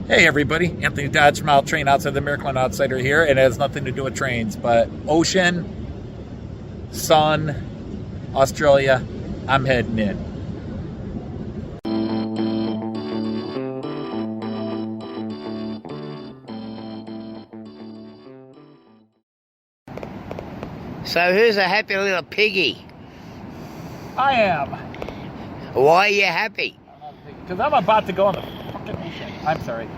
Hey everybody, Anthony Dodge from Out Train outside the Miracle Outsider here, and it has nothing to do with trains, but ocean, sun, Australia, I'm heading in. So who's a happy little piggy? I am. Why are you happy? Because I'm about to go in the fucking ocean. I'm sorry.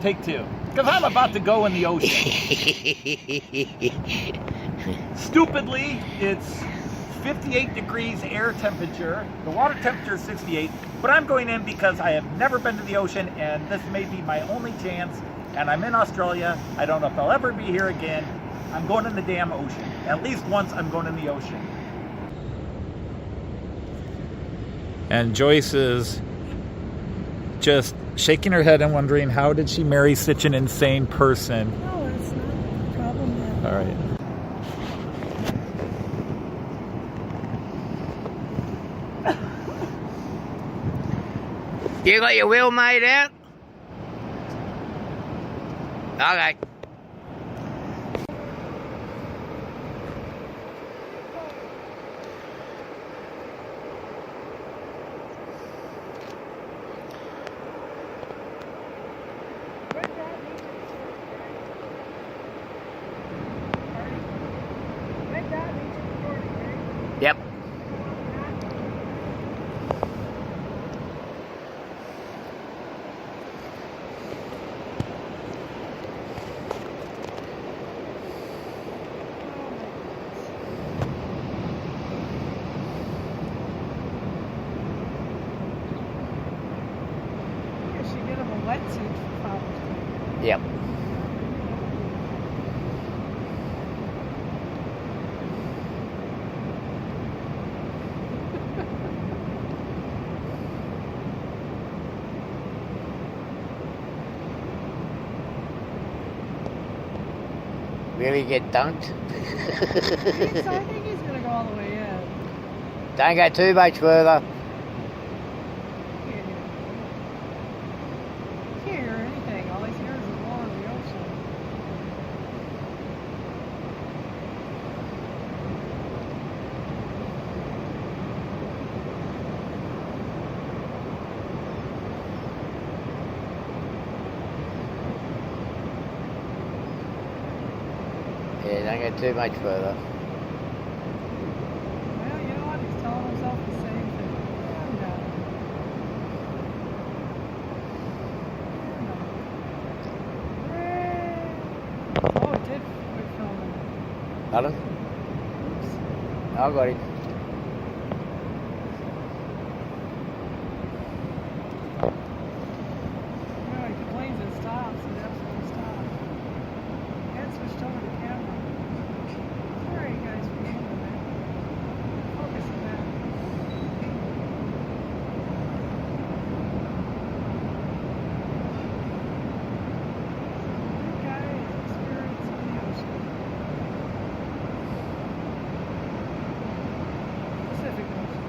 Take two. Because I'm about to go in the ocean. Stupidly, it's 58 degrees air temperature. The water temperature is 68. But I'm going in because I have never been to the ocean, and this may be my only chance. And I'm in Australia. I don't know if I'll ever be here again. I'm going in the damn ocean. At least once I'm going in the ocean. And Joyce is just shaking her head and wondering, how did she marry such an insane person? No, it's not a problem yet. All right. You got your wheel made out? Okay. Yep. You should get him a wetsuit for Father's Day. Yep. Really get dunked? I think he's going to go all the way in. Don't go too much further. Can't hear anything. All he hears is the roar of the ocean. Yeah, don't go too much further. Well, you know what? He's telling himself the same thing. Calm down. Oh, it did quit filming. Pardon? Oops. I got him. No, he complains it stops. It absolutely stops. It switched over the camera. Sorry, you guys, for being in there. Focus on that. That guy is experiencing the ocean. Pacific Ocean.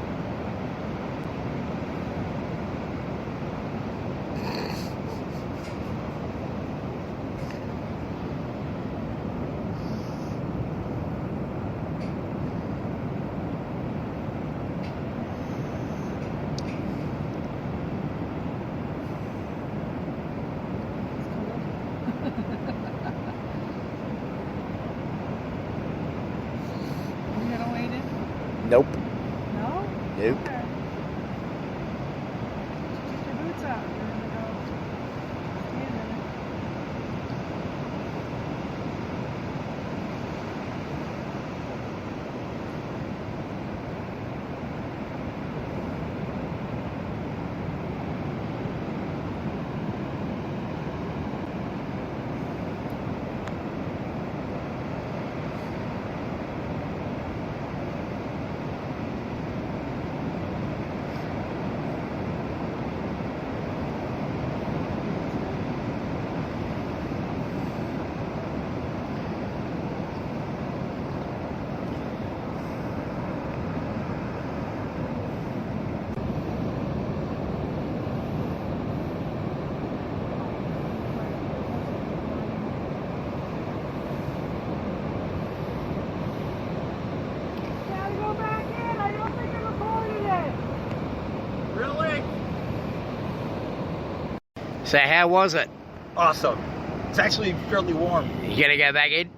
You gonna wade in? Nope. No? Nope. Okay. Just take your boots out. You're gonna go stand in it. So how was it? Awesome. It's actually fairly warm. You gonna go back in?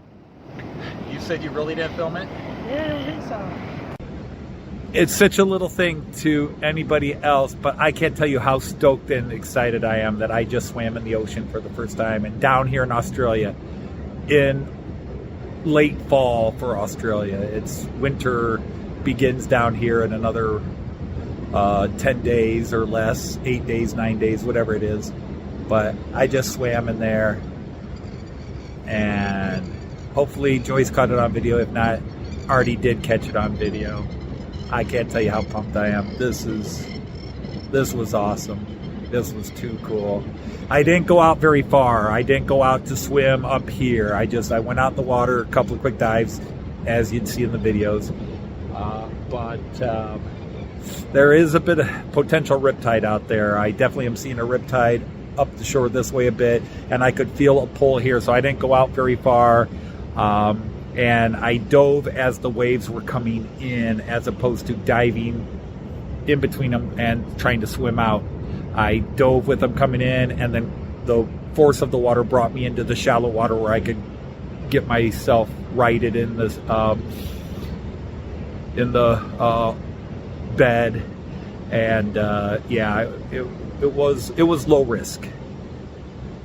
You said you really didn't film it? Yeah, I don't think so. It's such a little thing to anybody else, but I can't tell you how stoked and excited I am that I just swam in the ocean for the first time, and down here in Australia in late fall for Australia. It's winter begins down here in another 10 days or less, 8 days, 9 days, whatever it is. But I just swam in there, and hopefully Joyce caught it on video. If not, already did catch it on video. I can't tell you how pumped I am. This was awesome. This was too cool. I didn't go out very far. I didn't go out to swim up here. I went out in the water, a couple of quick dives, as you'd see in the videos. But there is a bit of potential riptide out there. I definitely am seeing a riptide up the shore this way a bit, and I could feel a pull here, so I didn't go out very far. And I dove as the waves were coming in, as opposed to diving in between them and trying to swim out. I dove with them coming in, and then the force of the water brought me into the shallow water where I could get myself righted in this bed. And yeah, it was low risk.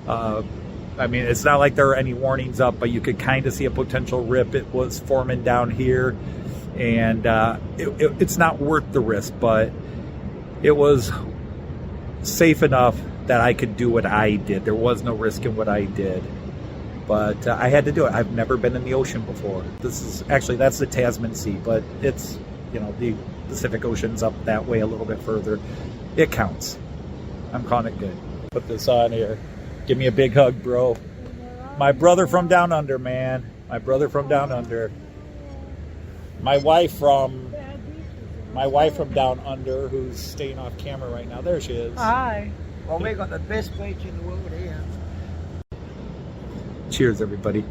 I mean, it's not like there are any warnings up, but you could kind of see a potential rip. It was forming down here, and it's not worth the risk, but it was safe enough that I could do what I did. There was no risk in what I did, but I had to do it. I've never been in the ocean before. That's the Tasman Sea, but it's, you know, the Pacific Ocean's up that way a little bit further. It counts. I'm calling it good. Put this on here. Give me a big hug, bro. My brother from down under, man. My brother from down under. My wife from down under, who's staying off camera right now. There she is. Hi. Well, we got the best beach in the world here. Cheers, everybody.